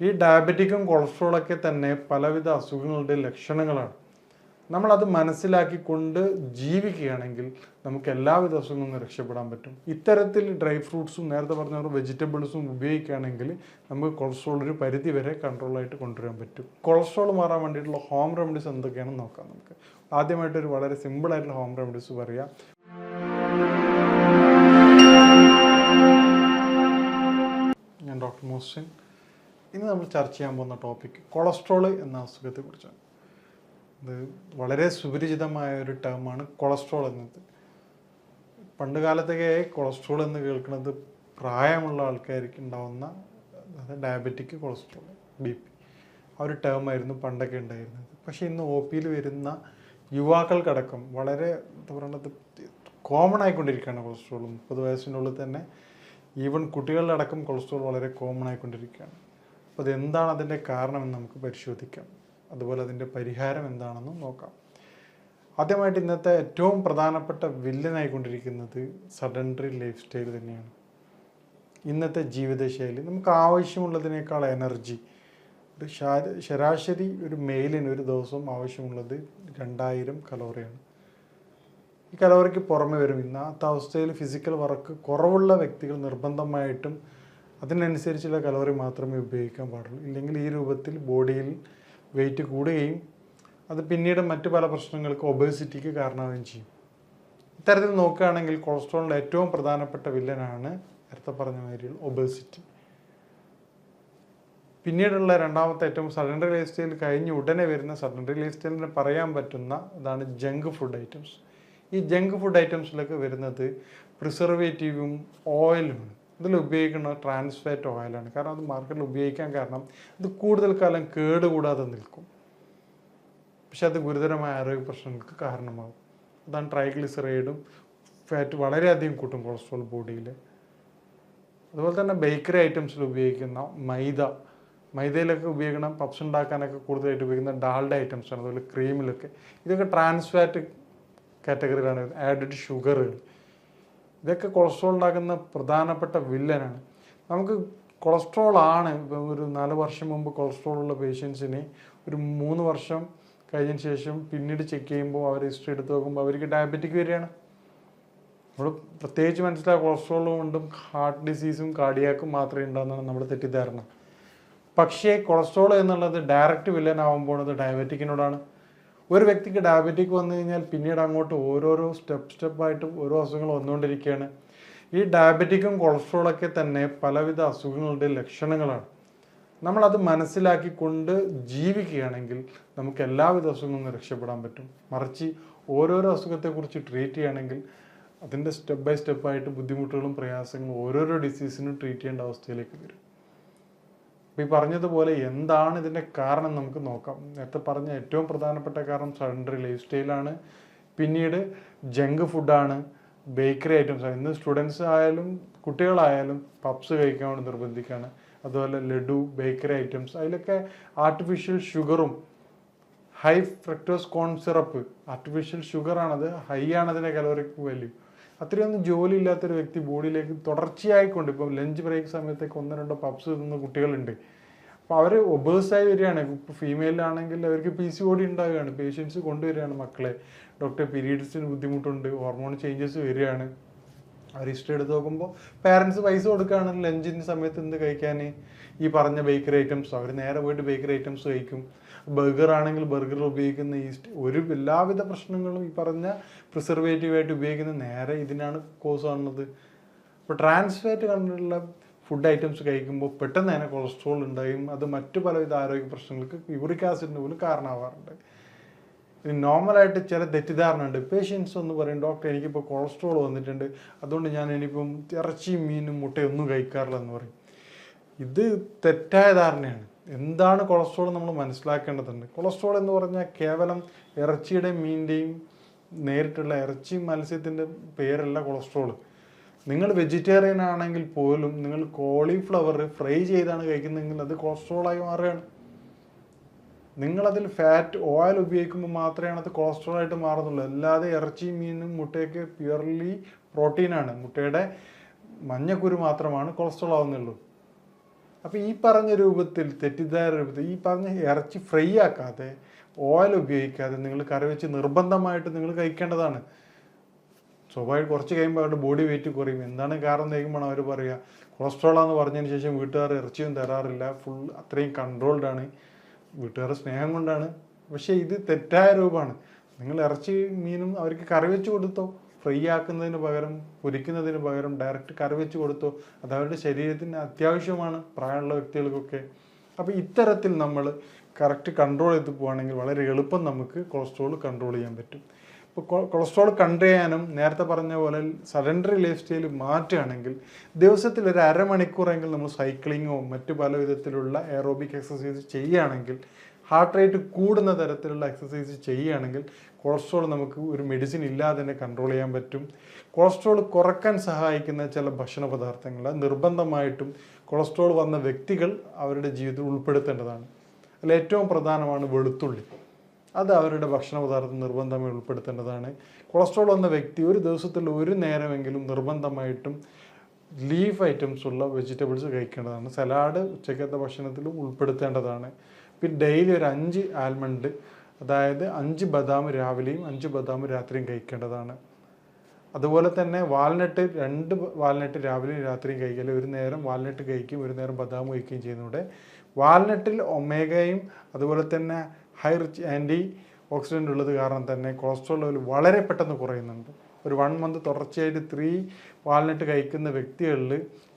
ഈ ഡയബറ്റിക്കും കൊളസ്ട്രോളൊക്കെ തന്നെ പലവിധ അസുഖങ്ങളുടെ ലക്ഷണങ്ങളാണ്. നമ്മളത് മനസ്സിലാക്കിക്കൊണ്ട് ജീവിക്കുകയാണെങ്കിൽ നമുക്ക് എല്ലാവിധ അസുഖങ്ങളിൽ നിന്ന് രക്ഷപ്പെടാൻ പറ്റും. ഇത്തരത്തിൽ ഡ്രൈ ഫ്രൂട്ട്സും നേരത്തെ പറഞ്ഞ വെജിറ്റബിൾസും ഉപയോഗിക്കുകയാണെങ്കിൽ നമുക്ക് കൊളസ്ട്രോൾ ഒരു പരിധി വരെ കൺട്രോളായിട്ട് കൊണ്ടുവരാൻ പറ്റും. കൊളസ്ട്രോൾ മാറാൻ വേണ്ടിയിട്ടുള്ള ഹോം റെമഡീസ് എന്തൊക്കെയാണെന്ന് നോക്കാം. നമുക്ക് ആദ്യമായിട്ടൊരു വളരെ സിമ്പിളായിട്ടുള്ള ഹോം റെമഡീസ് പറയാം. ഞാൻ ഡോക്ടർ മോഹ്സിൻ. ഇന്ന് നമ്മൾ ചർച്ച ചെയ്യാൻ പോകുന്ന ടോപ്പിക് കൊളസ്ട്രോൾ എന്ന അസുഖത്തെക്കുറിച്ചാണ്. ഇത് വളരെ സുപരിചിതമായ ഒരു ടേമാണ് കൊളസ്ട്രോൾ എന്നത്. പണ്ട് കാലത്തൊക്കെ കൊളസ്ട്രോൾ എന്ന് കേൾക്കുന്നത് പ്രായമുള്ള ആൾക്കാർക്ക് ഉണ്ടാവുന്ന ഡയബറ്റിക് കൊളസ്ട്രോൾ, BP, ആ ഒരു ടേമായിരുന്നു പണ്ടൊക്കെ ഉണ്ടായിരുന്നത്. പക്ഷേ ഇന്ന് OPയിൽ വരുന്ന യുവാക്കൾക്കടക്കം വളരെ എന്താ പറയുന്നത് കോമൺ ആയിക്കൊണ്ടിരിക്കുകയാണ് കൊളസ്ട്രോൾ. 30 വയസ്സിനുള്ളിൽ തന്നെ ഈവൻ കുട്ടികളുടെ അടക്കം കൊളസ്ട്രോൾ വളരെ കോമൺ ആയിക്കൊണ്ടിരിക്കുകയാണ്. അപ്പോൾ അതെന്താണ് അതിൻ്റെ കാരണമെന്ന് നമുക്ക് പരിശോധിക്കാം. അതുപോലെ അതിൻ്റെ പരിഹാരം എന്താണെന്നും നോക്കാം. ആദ്യമായിട്ട് ഇന്നത്തെ ഏറ്റവും പ്രധാനപ്പെട്ട വില്ലനായിക്കൊണ്ടിരിക്കുന്നത് സഡൻഡറി ലൈഫ് സ്റ്റൈൽ തന്നെയാണ്. ഇന്നത്തെ ജീവിതശൈലി, നമുക്ക് ആവശ്യമുള്ളതിനേക്കാൾ എനർജി, ഒരു ശരാശരി ഒരു മെയിലിന് ഒരു ദിവസം ആവശ്യമുള്ളത് 2000 കലോറിയാണ്. ഈ കലോറിക്ക് പുറമെ വരും ഇന്നത്തെ അവസ്ഥയിൽ ഫിസിക്കൽ വർക്ക് കുറവുള്ള വ്യക്തികൾ നിർബന്ധമായിട്ടും അതിനനുസരിച്ചുള്ള കലോറി മാത്രമേ ഉപയോഗിക്കാൻ പാടുള്ളൂ. ഇല്ലെങ്കിൽ ഈ രൂപത്തിൽ ബോഡിയിൽ വെയിറ്റ് കൂടുകയും അത് പിന്നീട് മറ്റു പല പ്രശ്നങ്ങൾക്ക് ഒബേസിറ്റിക്ക് കാരണമാവുകയും ചെയ്യും. ഇത്തരത്തിൽ നോക്കുകയാണെങ്കിൽ കൊളസ്ട്രോളിൻ്റെ ഏറ്റവും പ്രധാനപ്പെട്ട വില്ലനാണ് നേരത്തെ പറഞ്ഞ മാതിരിയുള്ള ഒബേസിറ്റി. പിന്നീടുള്ള രണ്ടാമത്തെ ഏറ്റവും സഡൻഡറി ലൈഫ് സ്റ്റൈൽ കഴിഞ്ഞ് ഉടനെ വരുന്ന സഡൻഡറി ലൈഫ് സ്റ്റൈലിന് പറയാൻ പറ്റുന്ന ഇതാണ് ജങ്ക് ഫുഡ് ഐറ്റംസ്. ഈ ജങ്ക് ഫുഡ് ഐറ്റംസിലൊക്കെ വരുന്നത് പ്രിസർവേറ്റീവും ഓയിലുമാണ്. ഇതിൽ ഉപയോഗിക്കുന്ന ട്രാൻസ് ഫാറ്റ് ഓയിലാണ്. കാരണം അത് മാർക്കറ്റിൽ ഉപയോഗിക്കാൻ കാരണം ഇത് കൂടുതൽ കാലം കേടുകൂടാതെ നിൽക്കും. പക്ഷെ അത് ഗുരുതരമായ ആരോഗ്യ പ്രശ്നങ്ങൾക്ക് കാരണമാകും. അതാണ് ട്രൈഗ്ലിസറൈഡും ഫാറ്റ് വളരെയധികം കൂട്ടും കൊളസ്ട്രോൾ ബോഡിയിൽ. അതുപോലെ തന്നെ ബേക്കറി ഐറ്റംസിൽ ഉപയോഗിക്കുന്ന മൈദയിലൊക്കെ ഉപയോഗിക്കുന്ന പപ്സ് ഉണ്ടാക്കാനൊക്കെ കൂടുതലായിട്ട് ഉപയോഗിക്കുന്ന ഡാൽഡ ഐറ്റംസാണ്. അതുപോലെ ക്രീമിലൊക്കെ ഇതൊക്കെ ട്രാൻസ് ഫാറ്റ് കാറ്റഗറിയിലാണ്. ആഡഡ് ഷുഗറുകൾ, ഇതൊക്കെ കൊളസ്ട്രോൾ ഉണ്ടാക്കുന്ന പ്രധാനപ്പെട്ട വില്ലനാണ്. നമുക്ക് കൊളസ്ട്രോൾ ആണ് ഇപ്പം ഒരു 4 വർഷം മുമ്പ് കൊളസ്ട്രോൾ ഉള്ള പേഷ്യൻസിന് ഒരു 3 വർഷം കഴിഞ്ഞതിന് ശേഷം പിന്നീട് ചെക്ക് ചെയ്യുമ്പോൾ അവർ ഹിസ്റ്ററി എടുത്ത് നോക്കുമ്പോൾ അവർക്ക് ഡയബറ്റിക് വരികയാണ്. നമ്മൾ പ്രത്യേകിച്ച് മനസ്സിലാക്കുക കൊളസ്ട്രോൾ കൊണ്ടും ഹാർട്ട് ഡിസീസും കാർഡിയാക്കും മാത്രമേ ഉണ്ടാകുന്നതാണ് നമ്മുടെ തെറ്റിദ്ധാരണ. പക്ഷേ കൊളസ്ട്രോൾ എന്നുള്ളത് ഡയറക്റ്റ് വില്ലനാവുമ്പോൾ അത് ഡയബറ്റിക്കിനോടാണ്. ഒരു വ്യക്തിക്ക് ഡയബറ്റിക് വന്നു കഴിഞ്ഞാൽ പിന്നീട് അങ്ങോട്ട് ഓരോരോ സ്റ്റെപ്പായിട്ട് ഓരോ അസുഖങ്ങൾ വന്നുകൊണ്ടിരിക്കുകയാണ്. ഈ ഡയബറ്റിക്കും കൊളസ്ട്രോളൊക്കെ തന്നെ പലവിധ അസുഖങ്ങളുടെ ലക്ഷണങ്ങളാണ്. നമ്മളത് മനസ്സിലാക്കിക്കൊണ്ട് ജീവിക്കുകയാണെങ്കിൽ നമുക്ക് എല്ലാവിധ അസുഖങ്ങളിൽ നിന്ന് രക്ഷപ്പെടാൻ പറ്റും. മറിച്ച് ഓരോരോ അസുഖത്തെക്കുറിച്ച് ട്രീറ്റ് ചെയ്യുകയാണെങ്കിൽ അതിൻ്റെ സ്റ്റെപ്പ് ബൈ സ്റ്റെപ്പായിട്ട് ബുദ്ധിമുട്ടുകളും പ്രയാസങ്ങളും ഓരോരോ ഡിസീസിനും ട്രീറ്റ് ചെയ്യേണ്ട അവസ്ഥയിലേക്ക് വരും. അപ്പോൾ ഈ പറഞ്ഞതുപോലെ എന്താണ് ഇതിൻ്റെ കാരണം നമുക്ക് നോക്കാം. നേരത്തെ പറഞ്ഞ ഏറ്റവും പ്രധാനപ്പെട്ട കാരണം സഡൻഡറി ലൈഫ് സ്റ്റൈലാണ്. പിന്നീട് ജങ്ക് ഫുഡാണ്, ബേക്കറി ഐറ്റംസാണ്. ഇന്ന് സ്റ്റുഡൻസ് ആയാലും കുട്ടികളായാലും പപ്സ് കഴിക്കാൻ വേണ്ടി നിർബന്ധിക്കുകയാണ്. അതുപോലെ ലഡു, ബേക്കറി ഐറ്റംസ്, അതിലൊക്കെ ആർട്ടിഫിഷ്യൽ ഷുഗറും high fructose corn syrup, artificial ഷുഗറാണത്, ഹൈ ആണ് അതിൻ്റെ കലോറിക് വാല്യൂ. അത്രയൊന്നും ജോലി ഇല്ലാത്തൊരു വ്യക്തി ബോഡിയിലേക്ക് തുടർച്ചയായിക്കൊണ്ട് ഇപ്പം ലഞ്ച് ബ്രേക്ക് സമയത്തേക്ക് 1-2 പപ്സ് തിന്നുന്ന കുട്ടികളുണ്ട്. അപ്പോൾ അവർ ഒബേഴ്സായി വരികയാണ്. ഇപ്പോൾ ഫീമെയിലാണെങ്കിൽ അവർക്ക് PCOD ഉണ്ടാവുകയാണ്. പേഷ്യൻസ് കൊണ്ടുവരികയാണ് മക്കളെ, ഡോക്ടർ പീരീഡ്സിന് ബുദ്ധിമുട്ടുണ്ട്, ഹോർമോൺ ചേഞ്ചസ് വരികയാണ്. അവർ ഹിസ്റ്ററി എടുത്ത് നോക്കുമ്പോൾ പാരൻസ് പൈസ കൊടുക്കുകയാണ് ലഞ്ചിൻ്റെ സമയത്ത് എന്ത് കഴിക്കാൻ, ഈ പറഞ്ഞ ബേക്കറി ഐറ്റംസ്. അവർ നേരെ പോയിട്ട് ബേക്കറി ഐറ്റംസ് കഴിക്കും. ബർഗർ ആണെങ്കിൽ ബർഗറിൽ ഉപയോഗിക്കുന്ന ഈസ്റ്റ്, എല്ലാവിധ പ്രശ്നങ്ങളും ഈ പറഞ്ഞ പ്രിസർവേറ്റീവായിട്ട് ഉപയോഗിക്കുന്ന നേരെ ഇതിനാണ് കോസ് ആവുന്നത്. ഇപ്പോൾ ട്രാൻസ് ഫാറ്റ് കണ്ടിട്ടുള്ള ഫുഡ് ഐറ്റംസ് കഴിക്കുമ്പോൾ പെട്ടെന്ന് തന്നെ കൊളസ്ട്രോൾ ഉണ്ടായും. അത് മറ്റു പലവിധ ആരോഗ്യ പ്രശ്നങ്ങൾക്ക്, യൂറിക് ആസിഡിന് പോലും കാരണമാവാറുണ്ട്. ഇനി നോർമലായിട്ട് ചില തെറ്റിദ്ധാരണ ഉണ്ട്. പേഷ്യൻസ് ഒന്ന് പറയും, ഡോക്ടർ എനിക്കിപ്പോൾ കൊളസ്ട്രോൾ വന്നിട്ടുണ്ട്, അതുകൊണ്ട് ഞാൻ ഇനിയിപ്പം ഇറച്ചിയും മീനും മുട്ടയൊന്നും കഴിക്കാറില്ല എന്ന് പറയും. ഇത് തെറ്റായ ധാരണയാണ്. എന്താണ് കൊളസ്ട്രോൾ നമ്മൾ മനസ്സിലാക്കേണ്ടതുണ്ട്. കൊളസ്ട്രോൾ എന്ന് പറഞ്ഞാൽ കേവലം ഇറച്ചിയുടെയും മീനിൻ്റെയും നേരിട്ടുള്ള ഇറച്ചി മത്സ്യത്തിൻ്റെ പേരല്ല കൊളസ്ട്രോൾ. നിങ്ങൾ വെജിറ്റേറിയൻ ആണെങ്കിൽ പോലും നിങ്ങൾ കോളിഫ്ലവർ ഫ്രൈ ചെയ്താണ് കഴിക്കുന്നതെങ്കിൽ അത് കൊളസ്ട്രോളായി മാറുകയാണ്. നിങ്ങളതിൽ ഫാറ്റ് ഓയിൽ ഉപയോഗിക്കുമ്പോൾ മാത്രമേ അത് കൊളസ്ട്രോളായിട്ട് മാറുന്നുള്ളൂ. അല്ലാതെ ഇറച്ചിയും മീനും മുട്ടയൊക്കെ പ്യുവർലി പ്രോട്ടീനാണ്. മുട്ടയുടെ മഞ്ഞക്കുരു മാത്രമാണ് കൊളസ്ട്രോൾ ആവുന്നുള്ളൂ. അപ്പോൾ ഈ പറഞ്ഞ രൂപത്തിൽ തെറ്റിദ്ധാര രൂപത്തിൽ ഈ പറഞ്ഞ ഇറച്ചി ഫ്രൈ ആക്കാതെ ഓയിൽ ഉപയോഗിക്കാതെ നിങ്ങൾ കറി വെച്ച് നിർബന്ധമായിട്ട് നിങ്ങൾ കഴിക്കേണ്ടതാണ്. സ്വാഭാവികം കുറച്ച് കഴിയുമ്പോൾ അവരുടെ ബോഡി വെയിറ്റ് കുറയും. എന്താണ് കാരണം കഴിക്കുമ്പോൾ അവർ പറയുക കൊളസ്ട്രോളാന്ന് പറഞ്ഞതിന് ശേഷം വീട്ടുകാർ ഇറച്ചിയും തരാറില്ല, ഫുൾ അത്രയും കൺട്രോൾഡ് ആണ്, വീട്ടുകാരുടെ സ്നേഹം കൊണ്ടാണ്. പക്ഷേ ഇത് തെറ്റായ രൂപമാണ്. നിങ്ങൾ ഇറച്ചി മീനും അവർക്ക് കറി വെച്ച് കൊടുത്തോ, ഫ്രൈ ആക്കുന്നതിന് പകരം പൊരിക്കുന്നതിന് പകരം ഡയറക്റ്റ് കറി വെച്ച് കൊടുത്തോ, അത് അവരുടെ ശരീരത്തിന് അത്യാവശ്യമാണ്, പ്രായമുള്ള വ്യക്തികൾക്കൊക്കെ. അപ്പോൾ ഇത്തരത്തിൽ നമ്മൾ കറക്റ്റ് കൺട്രോൾ ചെയ്ത് പോവുകയാണെങ്കിൽ വളരെ എളുപ്പം നമുക്ക് കൊളസ്ട്രോൾ കൺട്രോൾ ചെയ്യാൻ പറ്റും. ഇപ്പോൾ കൊളസ്ട്രോൾ കൺട്രോൾ ചെയ്യാനും നേരത്തെ പറഞ്ഞ പോലെ സെഡൻറ്ററി ലൈഫ് സ്റ്റൈൽ മാറ്റുകയാണെങ്കിൽ ദിവസത്തിൽ ഒരു അരമണിക്കൂറെങ്കിലും നമ്മൾ സൈക്ലിങ്ങോ മറ്റു പല വിധത്തിലുള്ള എയറോബിക് എക്സസൈസ് ചെയ്യുകയാണെങ്കിൽ, ഹാർട്ട് റേറ്റ് കൂടുന്ന തരത്തിലുള്ള എക്സസൈസ് ചെയ്യുകയാണെങ്കിൽ കൊളസ്ട്രോൾ നമുക്ക് ഒരു മെഡിസിൻ ഇല്ലാതെ തന്നെ കൺട്രോൾ ചെയ്യാൻ പറ്റും. കൊളസ്ട്രോൾ കുറക്കാൻ സഹായിക്കുന്ന ചില ഭക്ഷണ പദാർത്ഥങ്ങൾ നിർബന്ധമായിട്ടും കൊളസ്ട്രോൾ വന്ന വ്യക്തികൾ അവരുടെ ജീവിതത്തിൽ ഉൾപ്പെടുത്തേണ്ടതാണ്. അതിൽ ഏറ്റവും പ്രധാനമാണ് വെളുത്തുള്ളി. അത് അവരുടെ ഭക്ഷണ പദാർത്ഥം നിർബന്ധമായി ഉൾപ്പെടുത്തേണ്ടതാണ്. കൊളസ്ട്രോൾ വന്ന വ്യക്തി ഒരു ദിവസത്തിൽ ഒരു നേരമെങ്കിലും നിർബന്ധമായിട്ടും ലീഫ് ഐറ്റംസ് ഉള്ള വെജിറ്റബിൾസ് കഴിക്കേണ്ടതാണ്. സലാഡ് ഉച്ചക്കത്തെ ഭക്ഷണത്തിലും ഉൾപ്പെടുത്തേണ്ടതാണ്. പിന്നെ ഡെയിലി ഒരു 5 ആൽമണ്ട്, അതായത് 5 ബദാം രാവിലെയും 5 ബദാം രാത്രിയും കഴിക്കേണ്ടതാണ്. അതുപോലെ തന്നെ വാൾനട്ട് 2 വാൾനട്ട് രാവിലെയും രാത്രിയും കഴിക്കുക. ഒരു നേരം വാൾനട്ട് കഴിക്കും, ഒരു നേരം ബദാം കഴിക്കുകയും ചെയ്യുന്നതോടെ വാൾനട്ടിൽ ഒമേഗയും അതുപോലെ തന്നെ ഹൈ റിച്ച് ആൻറ്റി ഓക്സിഡൻ്റ് ഉള്ളത് കാരണം തന്നെ കൊളസ്ട്രോൾ ലെവൽ വളരെ പെട്ടെന്ന് കുറയുന്നുണ്ട്. ഒരു 1 മന്ത് തുടർച്ചയായിട്ട് 3 വാൾനട്ട് കഴിക്കുന്ന വ്യക്തികളിൽ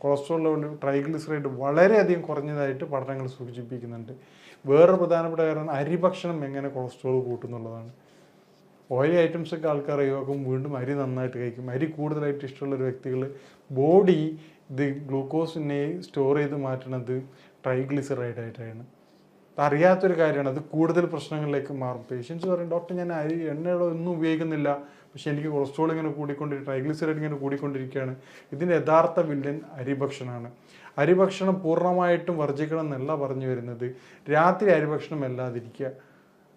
കൊളസ്ട്രോൾ ലെവൽ ട്രൈഗ്ലിസറൈഡ് വളരെയധികം കുറഞ്ഞതായിട്ട് പഠനങ്ങൾ സൂചിപ്പിക്കുന്നുണ്ട്. വേറൊരു പ്രധാനപ്പെട്ട കാരണം അരി ഭക്ഷണം എങ്ങനെ കൊളസ്ട്രോൾ കൂട്ടുന്നുള്ളതാണ്. ഓയിലി ഐറ്റംസൊക്കെ ആൾക്കാർ ഒഴിവാക്കും, വീണ്ടും അരി നന്നായിട്ട് കഴിക്കും. അരി കൂടുതലായിട്ട് ഇഷ്ടമുള്ള ഒരു വ്യക്തികൾ ബോഡി ഇത് ഗ്ലൂക്കോസിനെ സ്റ്റോർ ചെയ്ത് മാറ്റുന്നത് ട്രൈഗ്ലിസറൈഡ് ആയിട്ടാണ്. അറിയാത്തൊരു കാര്യമാണ്. അത് കൂടുതൽ പ്രശ്നങ്ങളിലേക്ക് മാറും. പേഷ്യൻസ് പറയും ഡോക്ടർ ഞാൻ അരി എണ്ണയുടെ ഒന്നും ഉപയോഗിക്കുന്നില്ല, പക്ഷേ എനിക്ക് കൊളസ്ട്രോൾ ഇങ്ങനെ ട്രൈഗ്ലിസറൈഡ് ഇങ്ങനെ കൂടിക്കൊണ്ടിരിക്കുകയാണ്. ഇതിൻ്റെ യഥാർത്ഥ വില്ലൻ അരിഭക്ഷണമാണ്. അരിഭക്ഷണം പൂർണ്ണമായിട്ടും വർജിക്കണം എന്നല്ല പറഞ്ഞു വരുന്നത്. രാത്രി അരിഭക്ഷണം അല്ലാതിരിക്കുക.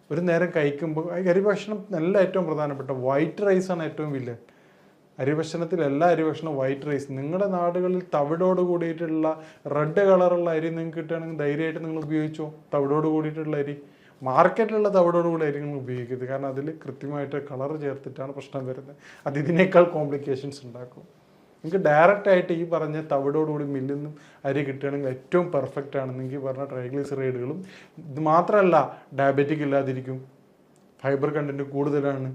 ഒരു നേരം കഴിക്കുമ്പോൾ അരിഭക്ഷണം നല്ല ഏറ്റവും പ്രധാനപ്പെട്ട വൈറ്റ് റൈസാണ് ഏറ്റവും വില്ലൻ. അരിഭക്ഷണത്തിൽ എല്ലാ അരിഭക്ഷണവും വൈറ്റ് റൈസ്. നിങ്ങളുടെ നാടുകളിൽ തവിടോട് കൂടിയിട്ടുള്ള റെഡ് കളറുള്ള അരി നിങ്ങൾക്ക് കിട്ടുകയാണെങ്കിൽ ധൈര്യമായിട്ട് നിങ്ങൾ ഉപയോഗിച്ചോ. തവിടോട് കൂടിയിട്ടുള്ള അരി, മാർക്കറ്റിലുള്ള തവിടോട് കൂടി അരി നിങ്ങൾ ഉപയോഗിക്കരുത്. കാരണം അതിൽ കൃത്യമായിട്ട് കളർ ചേർത്തിട്ടാണ് പ്രശ്നം വരുന്നത്. അത് ഇതിനേക്കാൾ കോംപ്ലിക്കേഷൻസ് ഉണ്ടാക്കും. നിങ്ങൾക്ക് ഡയറക്റ്റായിട്ട് ഈ പറഞ്ഞ തവിടോടുകൂടി മില്ലിൽ നിന്നും അരി കിട്ടുകയാണെങ്കിൽ ഏറ്റവും പെർഫെക്റ്റ് ആണ്. നിങ്ങൾക്ക് പറഞ്ഞ ട്രൈഗ്ലിസറൈഡുകളും ഇത് മാത്രമല്ല ഡയബറ്റിക് ഇല്ലാതിരിക്കും, ഫൈബർ കണ്ടൻറ്റ് കൂടുതലാണ്,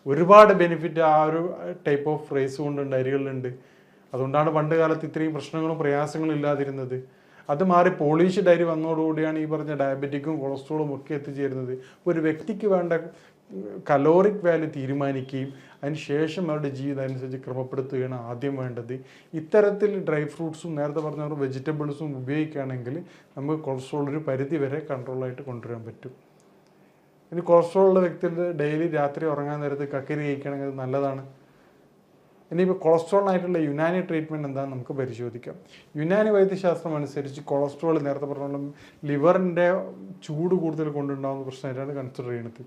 ഒരുപാട് ബെനിഫിറ്റ് ആ ഒരു ടൈപ്പ് ഓഫ് റൈസ് കൊണ്ടുണ്ട്, അരികളിലുണ്ട്. അതുകൊണ്ടാണ് പണ്ട് കാലത്ത് ഇത്രയും പ്രശ്നങ്ങളും പ്രയാസങ്ങളും ഇല്ലാതിരുന്നത്. അത് മാറി പോളിഷ്ഡ് അരി വന്നതോടുകൂടിയാണ് ഈ പറഞ്ഞ ഡയബറ്റിക്കും കൊളസ്ട്രോളും ഒക്കെ എത്തിച്ചേരുന്നത്. ഒരു വ്യക്തിക്ക് വേണ്ട കലോറിക് വാല്യൂ തീരുമാനിക്കുകയും അതിന് ശേഷം അവരുടെ ജീവിതം അനുസരിച്ച് ക്രമപ്പെടുത്തുകയാണ് ആദ്യം വേണ്ടത്. ഇത്തരത്തിൽ ഡ്രൈ ഫ്രൂട്ട്സും നേരത്തെ പറഞ്ഞ വെജിറ്റബിൾസും ഉപയോഗിക്കുകയാണെങ്കിൽ നമുക്ക് കൊളസ്ട്രോൾ ഒരു പരിധി വരെ കൺട്രോളായിട്ട് കൊണ്ടുവരാൻ പറ്റും. ഇനി കൊളസ്ട്രോൾ ഉള്ള വ്യക്തികൾ ഡെയിലി രാത്രി ഉറങ്ങാൻ നേരത്ത് കക്കരി കഴിക്കുകയാണെങ്കിൽ അത് നല്ലതാണ്. ഇനിയിപ്പോൾ കൊളസ്ട്രോളിനായിട്ടുള്ള യുനാനി ട്രീറ്റ്മെൻറ്റ് എന്താണെന്ന് നമുക്ക് പരിശോധിക്കാം. യുനാനി വൈദ്യശാസ്ത്രം അനുസരിച്ച് കൊളസ്ട്രോൾ നേരത്തെ പറഞ്ഞ ലിവറിൻ്റെ ചൂട് കൂടുതൽ കൊണ്ടുണ്ടാകുന്ന പ്രശ്നമായിട്ടാണ് കൺസിഡർ ചെയ്യുന്നത്.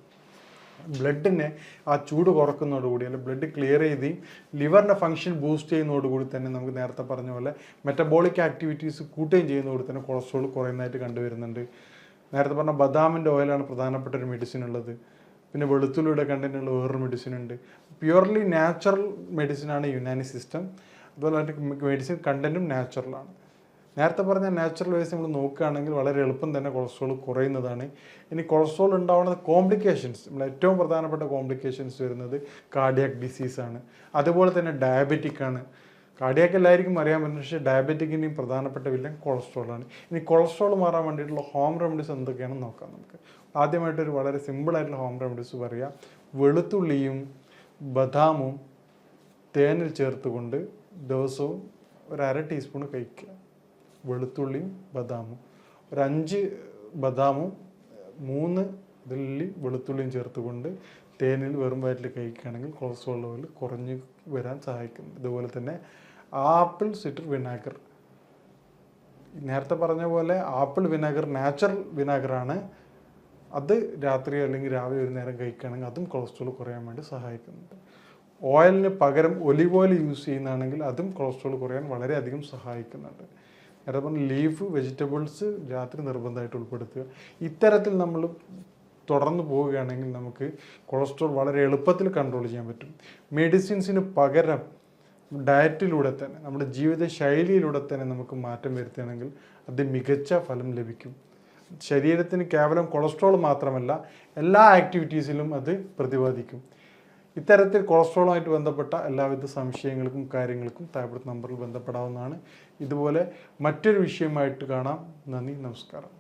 ബ്ലഡിനെ ആ ചൂട് കുറക്കുന്നതോടുകൂടി അല്ലെങ്കിൽ ബ്ലഡ് ക്ലിയർ ചെയ്ത് ലിവറിൻ്റെ ഫംഗ്ഷൻ ബൂസ്റ്റ് ചെയ്യുന്നതോടുകൂടി തന്നെ നമുക്ക് നേരത്തെ പറഞ്ഞ പോലെ മെറ്റബോളിക് ആക്ടിവിറ്റീസ് കൂട്ടുകയും ചെയ്യുന്നതോടെ തന്നെ കൊളസ്ട്രോൾ കുറയുന്നതായിട്ട് കണ്ടുവരുന്നുണ്ട്. നേരത്തെ പറഞ്ഞ ബദാമിൻ്റെ ഓയിലാണ് പ്രധാനപ്പെട്ട ഒരു മെഡിസിൻ ഉള്ളത്. പിന്നെ വെളുത്തുള്ളിയുടെ കണ്ടൻറ്റുള്ള വേറൊരു മെഡിസിൻ ഉണ്ട്. പ്യുവർലി നാച്ചുറൽ മെഡിസിനാണ് യുനാനി സിസ്റ്റം. അതുപോലെ മെഡിസിൻ കണ്ടൻറ്റും നാച്ചുറലാണ്. നേരത്തെ പറഞ്ഞ നാച്ചുറൽ വൈസ് നമ്മൾ നോക്കുകയാണെങ്കിൽ വളരെ എളുപ്പം തന്നെ കൊളസ്ട്രോൾ കുറയുന്നതാണ്. ഇനി കൊളസ്ട്രോൾ ഉണ്ടാവുന്ന കോംപ്ലിക്കേഷൻസ്, നമ്മൾ ഏറ്റവും പ്രധാനപ്പെട്ട കോംപ്ലിക്കേഷൻസ് വരുന്നത് കാർഡിയാക് ഡിസീസാണ്. അതുപോലെ തന്നെ ഡയബറ്റിക് ആണ്. കാർഡിയാക്ക് എല്ലാവർക്കും അറിയാൻ പറ്റും, പക്ഷേ ഡയബറ്റിക്കിൻ്റെയും പ്രധാനപ്പെട്ട വില്ലൻ കൊളസ്ട്രോളാണ്. ഇനി കൊളസ്ട്രോൾ മാറാൻ വേണ്ടിയിട്ടുള്ള ഹോം റെമഡീസ് എന്തൊക്കെയാണെന്ന് നോക്കാം നമുക്ക്. ആദ്യമായിട്ടൊരു വളരെ സിമ്പിളായിട്ടുള്ള ഹോം റെമഡീസ് പറയാം. വെളുത്തുള്ളിയും ബദാമും തേനിൽ ചേർത്തുകൊണ്ട് ദിവസവും ഒരു 1/2 ടീസ്പൂൺ കഴിക്കുക. വെളുത്തുള്ളിയും ബദാമും, ഒരു 5 ബദാമും 3 ഇതിൽ വെളുത്തുള്ളിയും ചേർത്തുകൊണ്ട് തേനിൽ വെറും വയറ്റിൽ കഴിക്കുകയാണെങ്കിൽ കൊളസ്ട്രോൾ ലെവൽ കുറഞ്ഞ് വരാൻ സഹായിക്കും. ഇതുപോലെ തന്നെ ആപ്പിൾ സിട്രർ വിനാഗർ, നേരത്തെ പറഞ്ഞ പോലെ ആപ്പിൾ വിനാഗർ നാച്ചുറൽ വിനാഗറാണ്. അത് രാത്രി അല്ലെങ്കിൽ രാവിലെ ഒരു നേരം കഴിക്കുകയാണെങ്കിൽ അതും കൊളസ്ട്രോൾ കുറയാൻ വേണ്ടി സഹായിക്കുന്നുണ്ട്. ഓയിലിന് പകരം ഒലിവ് ഓയിൽ യൂസ് ചെയ്യുന്നതാണെങ്കിൽ അതും കൊളസ്ട്രോൾ കുറയാൻ വളരെയധികം സഹായിക്കുന്നുണ്ട്. നേരെ ലീഫ് വെജിറ്റബിൾസ് രാത്രി നിർബന്ധമായിട്ട് ഉൾപ്പെടുത്തുക. ഇത്തരത്തിൽ നമ്മൾ തുടർന്ന് പോവുകയാണെങ്കിൽ നമുക്ക് കൊളസ്ട്രോൾ വളരെ എളുപ്പത്തിൽ കൺട്രോൾ ചെയ്യാൻ പറ്റും. മെഡിസിൻസിന് പകരം ഡയറ്റിലൂടെ തന്നെ നമ്മുടെ ജീവിത ശൈലിയിലൂടെ തന്നെ നമുക്ക് മാറ്റം വരുത്തുകയാണെങ്കിൽ അത് മികച്ച ഫലം ലഭിക്കും. ശരീരത്തിന് കേവലം കൊളസ്ട്രോൾ മാത്രമല്ല എല്ലാ ആക്ടിവിറ്റീസിലും അത് പ്രതിപാദിക്കും. ഇത്തരത്തിൽ കൊളസ്ട്രോളുമായിട്ട് ബന്ധപ്പെട്ട എല്ലാവിധ സംശയങ്ങൾക്കും കാര്യങ്ങൾക്കും താഴത്തെ നമ്പറിൽ ബന്ധപ്പെടാവുന്നതാണ്. ഇതുപോലെ മറ്റൊരു വിഷയമായിട്ട് കാണാം. നന്ദി, നമസ്കാരം.